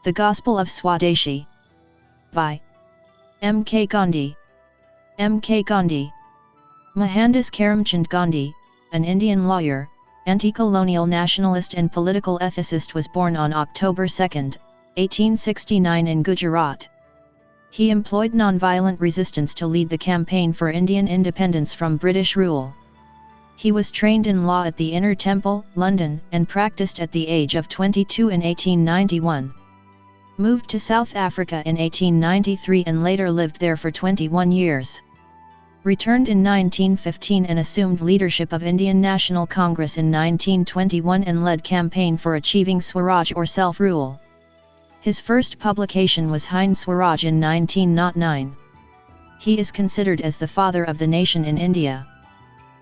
The Gospel of Swadeshi. By M.K. Gandhi. M.K. Gandhi Mohandas Karamchand Gandhi, an Indian lawyer, anti-colonial nationalist and political ethicist, was born on October 2, 1869 in Gujarat. He employed nonviolent resistance to lead the campaign for Indian independence from British rule. He was trained in law at the Inner Temple, London, and practiced at the age of 22 in 1891. Moved to South Africa in 1893 and later lived there for 21 years. Returned in 1915 and assumed leadership of Indian National Congress in 1921 and led campaign for achieving Swaraj or self-rule. His first publication was Hind Swaraj in 1909. He is considered as the father of the nation in India.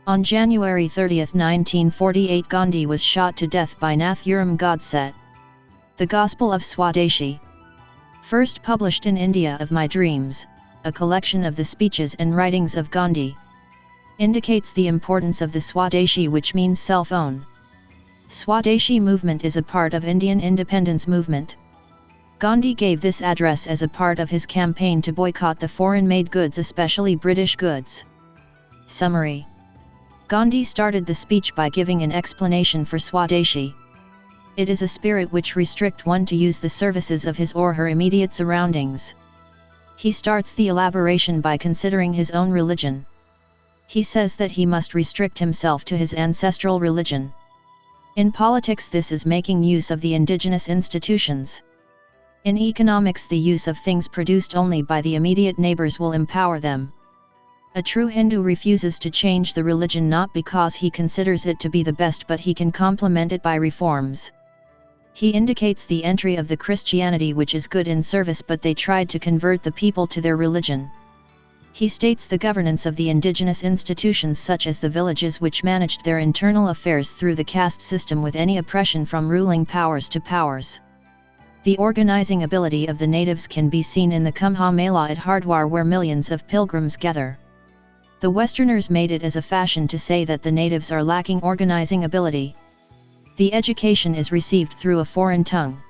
On January 30, 1948, Gandhi was shot to death by Nathuram Godse. The Gospel of Swadeshi. First published in India of My Dreams, a collection of the speeches and writings of Gandhi. Indicates the importance of the Swadeshi, which means self-own. Swadeshi movement is a part of Indian independence movement. Gandhi gave this address as a part of his campaign to boycott the foreign-made goods, especially British goods. Summary. Gandhi started the speech by giving an explanation for Swadeshi. It is a spirit which restricts one to use the services of his or her immediate surroundings. He starts the elaboration by considering his own religion. He says that he must restrict himself to his ancestral religion. In politics, this is making use of the indigenous institutions. In economics, the use of things produced only by the immediate neighbors will empower them. A true Hindu refuses to change the religion not because he considers it to be the best, but he can complement it by reforms. He indicates the entry of the Christianity, which is good in service, but they tried to convert the people to their religion. He states the governance of the indigenous institutions such as the villages, which managed their internal affairs through the caste system with any oppression from ruling powers to powers. The organizing ability of the natives can be seen in the Kumbh Mela at Hardwar, where millions of pilgrims gather. The Westerners made it as a fashion to say that the natives are lacking organizing ability. The education is received through a foreign tongue.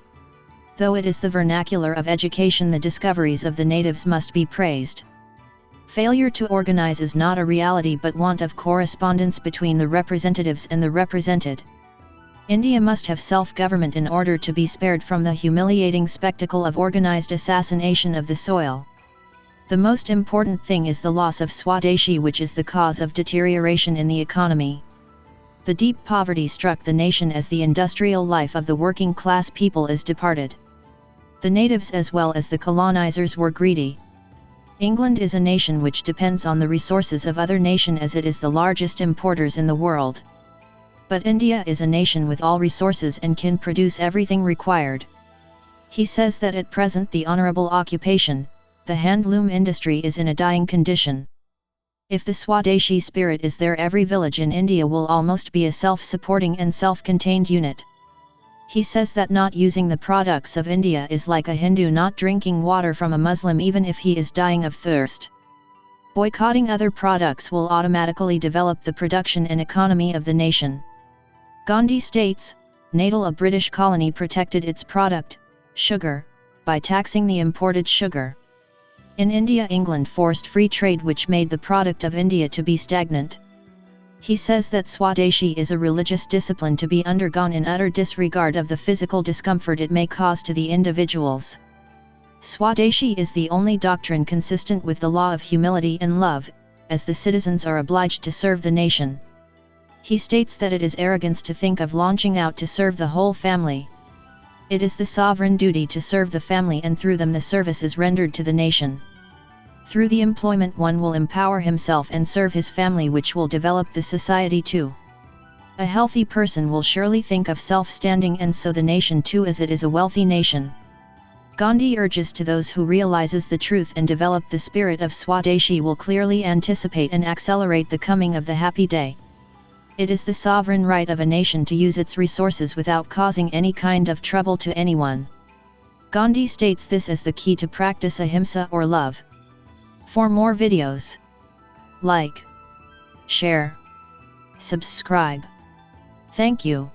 Though it is the vernacular of education, the discoveries of the natives must be praised. Failure to organize is not a reality, but want of correspondence between the representatives and the represented. India must have self-government in order to be spared from the humiliating spectacle of organized assassination of the soil. The most important thing is the loss of Swadeshi, which is the cause of deterioration in the economy. The deep poverty struck the nation as the industrial life of the working class people is departed. The natives as well as the colonizers were greedy. England is a nation which depends on the resources of other nations, as it is the largest importers in the world. But India is a nation with all resources and can produce everything required. He says that at present the honorable occupation, the handloom industry, is in a dying condition. If the Swadeshi spirit is there, every village in India will almost be a self-supporting and self-contained unit. He says that not using the products of India is like a Hindu not drinking water from a Muslim even if he is dying of thirst. Boycotting other products will automatically develop the production and economy of the nation. Gandhi states, Natal, a British colony, protected its product, sugar, by taxing the imported sugar. In India, England forced free trade, which made the product of India to be stagnant. He says that Swadeshi is a religious discipline to be undergone in utter disregard of the physical discomfort it may cause to the individuals. Swadeshi is the only doctrine consistent with the law of humility and love, as the citizens are obliged to serve the nation. He states that it is arrogance to think of launching out to serve the whole family. It is the sovereign duty to serve the family, and through them the service is rendered to the nation. Through the employment one will empower himself and serve his family, which will develop the society too. A healthy person will surely think of self-standing, and so the nation too, as it is a wealthy nation. Gandhi urges to those who realizes the truth and develop the spirit of Swadeshi will clearly anticipate and accelerate the coming of the happy day. It is the sovereign right of a nation to use its resources without causing any kind of trouble to anyone. Gandhi states this as the key to practice ahimsa or love. For more videos, like, share, subscribe. Thank you.